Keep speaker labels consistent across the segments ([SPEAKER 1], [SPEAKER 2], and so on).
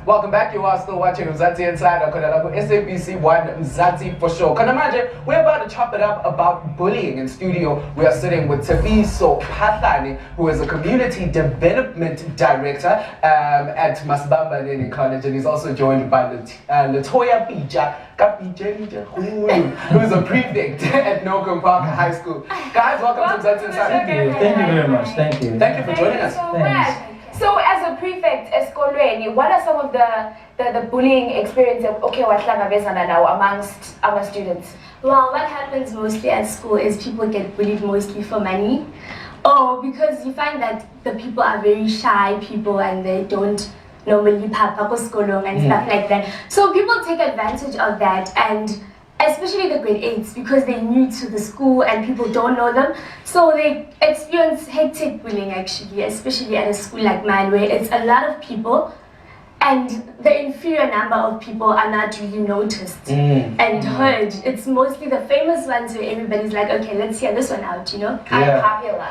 [SPEAKER 1] Welcome back. You are still watching Mzansi Insider. SABC 1 Mzansi for sure. Kanamaje, we're about to chop it up about bullying in studio. We are sitting with Tshepiso Phahlane, who is a community development director at Masbamba College, and he's also joined by Latoya Pija, who is a prefect at Nogum Park High School. Guys, welcome to Mzansi Insider.
[SPEAKER 2] Thank you very much. Thank you.
[SPEAKER 1] Thank you for joining us.
[SPEAKER 3] Thanks. So as a prefect eskolweni, what are some of the bullying experiences now amongst our students?
[SPEAKER 4] Well, what happens mostly at school is people get bullied mostly for money, or because you find that the people are very shy people and they don't normally papa skolong and stuff like that. So people take advantage of that, and especially the grade 8s, because they're new to the school and people don't know them. So they experience hectic bullying actually, especially at a school like mine where it's a lot of people and the inferior number of people are not really noticed and heard. It's mostly the famous ones where everybody's like, okay, let's hear this one out, you know?
[SPEAKER 1] Yeah.
[SPEAKER 3] Popular.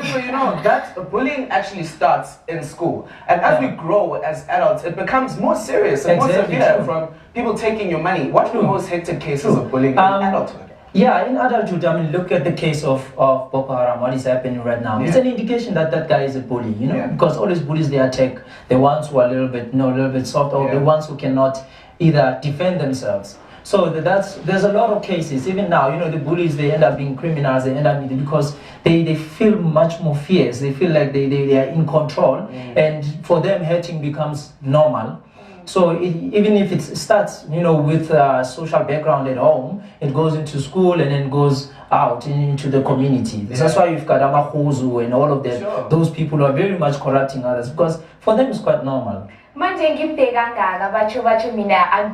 [SPEAKER 1] So, you know, that bullying actually starts in school. And as we grow as adults, it becomes more serious and more severe, from people taking your money. What are the most hectic cases of bullying in adulthood?
[SPEAKER 2] Yeah, in adulthood, I mean, look at the case of Boko Haram, what is happening right now. It's an indication that that guy is a bully, you know, because all these bullies, they attack the ones who are a little bit soft, or the ones who cannot either defend themselves. So there's a lot of cases. Even now, you know, the bullies, they end up being criminals, they end up because they feel much more fierce. They feel like they are in control, and for them, hurting becomes normal. So even if it starts, you know, with social background at home, it goes into school and then goes out into the community. That's why you've got Amahuzu and all of that. Those people are very much corrupting others, because for them it's quite normal.
[SPEAKER 3] I'm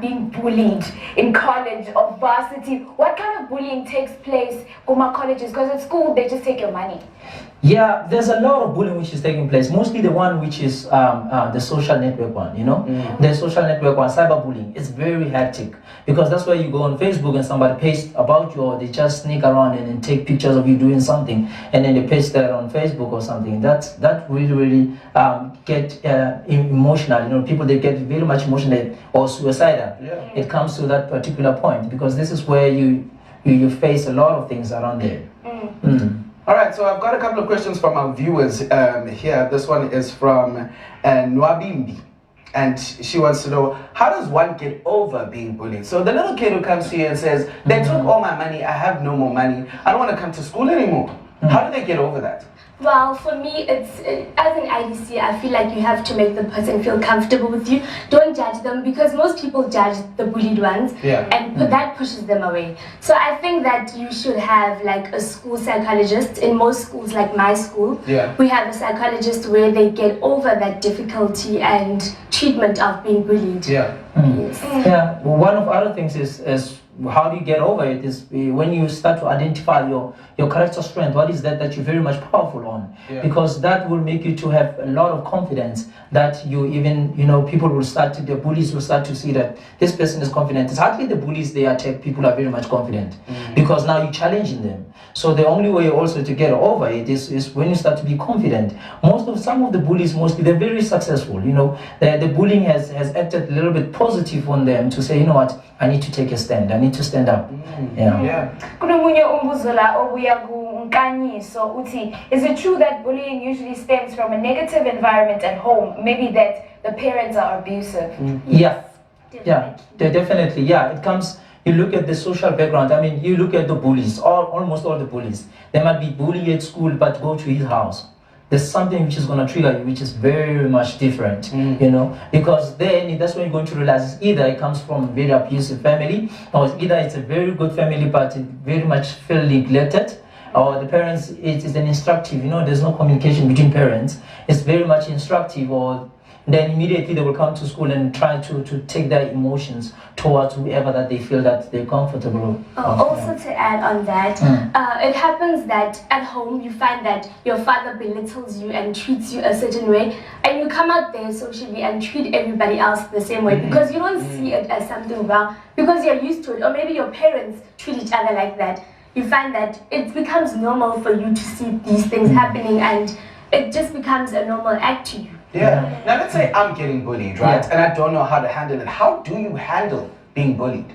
[SPEAKER 3] being bullied in college or varsity. What kind of bullying takes place in colleges? Because at school they just take your money.
[SPEAKER 2] Yeah, there's a lot of bullying which is taking place. Mostly the one which is the social network one, you know? The social network one, cyberbullying, it's very hectic. Because that's where you go on Facebook and somebody pastes about you, or they just sneak around and then take pictures of you doing something, and then they paste that on Facebook or something. That really get emotional. You know, people, they get very much emotional or suicidal. It comes to that particular point, because this is where you face a lot of things around there.
[SPEAKER 1] All right, so I've got a couple of questions from our viewers here. This one is from Nwabimbi, and she wants to know, how does one get over being bullied? So the little kid who comes to you and says, they took all my money, I have no more money, I don't want to come to school anymore. How do they get over that?
[SPEAKER 4] Well, for me, it's as an IDC, I feel like you have to make the person feel comfortable with you. Don't judge them, because most people judge the bullied ones, and that pushes them away. So I think that you should have like a school psychologist. In most schools, like my school, we have a psychologist where they get over that difficulty and treatment of being bullied.
[SPEAKER 2] Yeah, one of the other things is how do you get over it is when you start to identify your character strength. What is that you're very much powerful on? Because that will make you to have a lot of confidence that you even, you know, people will start to, the bullies will start to see that this person is confident. It's hardly the bullies they attack, people are very much confident, because now you're challenging them. So the only way also to get over it is when you start to be confident. Some of the bullies, mostly, they're very successful, you know. The bullying has acted a little bit positive on them to say, you know what, I need to take a stand, I need to stand up.
[SPEAKER 3] Is it true that bullying usually stems from a negative environment at home? Maybe that the parents are abusive?
[SPEAKER 2] Definitely. Yeah, it comes. You look at the social background. I mean, you look at the bullies, almost all the bullies. They might be bullied at school, but go to his house. There's something which is going to trigger you, which is very much different, you know, because then that's when you're going to realize either it comes from a very abusive family, or either it's a very good family, but it very much feel neglected, or the parents, it is an instructive, you know, there's no communication between parents. It's very much instructive, or then immediately they will come to school and try to take their emotions towards whoever that they feel that they're comfortable.
[SPEAKER 4] Also to add on that, it happens that at home you find that your father belittles you and treats you a certain way, and you come out there socially and treat everybody else the same way, because you don't see it as something wrong, because you're used to it, or maybe your parents treat each other like that. You find that it becomes normal for you to see these things happening, and it just becomes a normal act to you.
[SPEAKER 1] Yeah. Now let's say I'm getting bullied, right?
[SPEAKER 2] Yeah.
[SPEAKER 1] And I don't know how to handle it. How do you handle being bullied?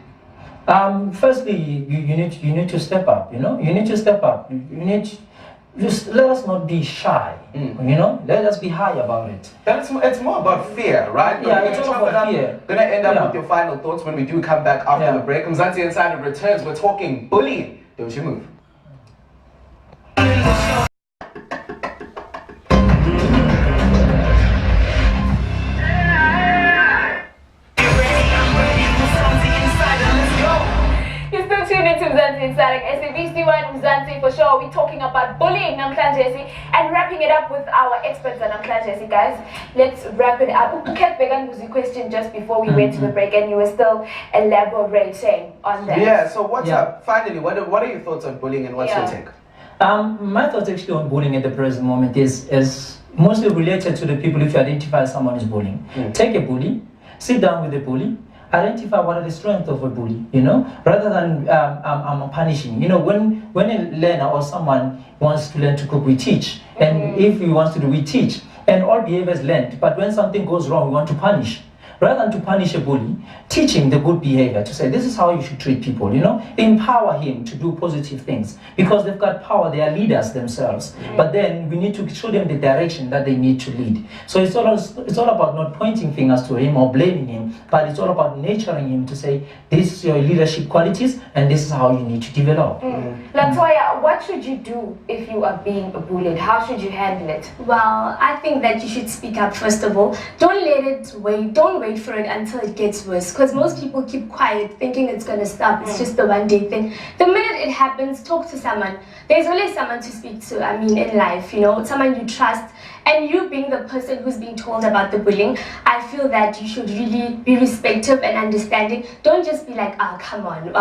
[SPEAKER 2] Firstly, you need to step up. You need to step up. You need to, just let us not be shy. Let us be high about it.
[SPEAKER 1] It's more about fear, right?
[SPEAKER 2] Yeah, it's all about fear.
[SPEAKER 1] Gonna end up with your final thoughts when we do come back after the break. Mzansi Insider returns. We're talking bullying. Don't you move.
[SPEAKER 3] Inside SABC One Mzansi for sure. We're talking about bullying namhlanje and wrapping it up with our experts on namhlanje, guys. Let's wrap it up. Kat Began was a question just before we went to the break, and you were still elaborating on that.
[SPEAKER 1] Yeah. So what's up? Finally, what are your thoughts on bullying and what's your take?
[SPEAKER 2] My thoughts actually on bullying at the present moment is mostly related to the people. If you identify someone is bullying, take a bully, sit down with the bully. Identify what are the strengths of a bully, rather than punishing. When a learner or someone wants to learn to cook, we teach. And if he wants to do, we teach. And all behavior is learned. But when something goes wrong, we want to punish. Rather than to punish a bully, teaching the good behavior, to say this is how you should treat people, empower him to do positive things, because they've got power, they are leaders themselves. But then we need to show them the direction that they need to lead. So it's all about not pointing fingers to him or blaming him, but it's all about nurturing him to say this is your leadership qualities and this is how you need to develop.
[SPEAKER 3] Latoya, what should you do if you are being bullied? How should you handle it?
[SPEAKER 4] Well, I think that you should speak up first of all. Don't wait for it until it gets worse, because most people keep quiet thinking it's going to stop. It's just the one day thing. The minute it happens, talk to someone. There's always someone to speak to, in life, someone you trust. And you being the person who's being told about the bullying, I feel that you should really be respectful and understanding. Don't just be like, oh, come on,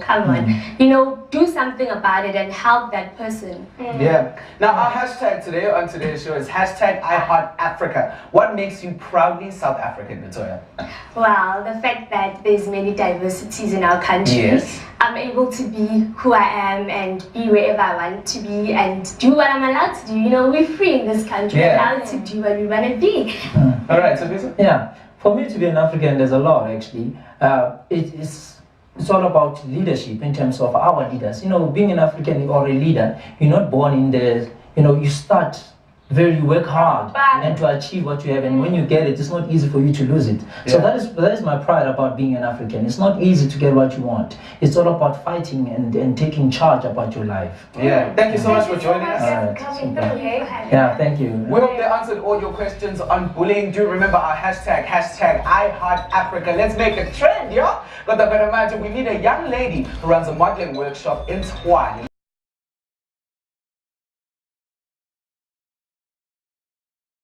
[SPEAKER 4] come on. Do something about it and help that person.
[SPEAKER 1] Yeah. Now our hashtag today on today's show is #IHeartAfrica. What makes you proudly South African, Latoya?
[SPEAKER 4] Well, the fact that there's many diversities in our country.
[SPEAKER 1] Yes.
[SPEAKER 4] I'm able to be who I am and be wherever I want to be and do what I'm allowed to do. We're free in this country, allowed to do what we want to be.
[SPEAKER 1] All right, so Tshepiso?
[SPEAKER 2] Yeah, for me to be an African, there's a lot actually. It's all about leadership in terms of our leaders. Being an African or a leader, you're not born in the, you start you work hard and to achieve what you have, and when you get it, it's not easy for you to lose it. So that is my pride about being an African. It's not easy to get what you want. It's all about fighting and taking charge about your life.
[SPEAKER 1] Yeah, thank you so much for joining us.
[SPEAKER 2] Yeah, thank you.
[SPEAKER 1] We hope they answered all your questions on bullying. Do remember our hashtag #IHeartAfrica. Let's make a trend, yo. But we need a young lady who runs a modeling workshop in Tshwane.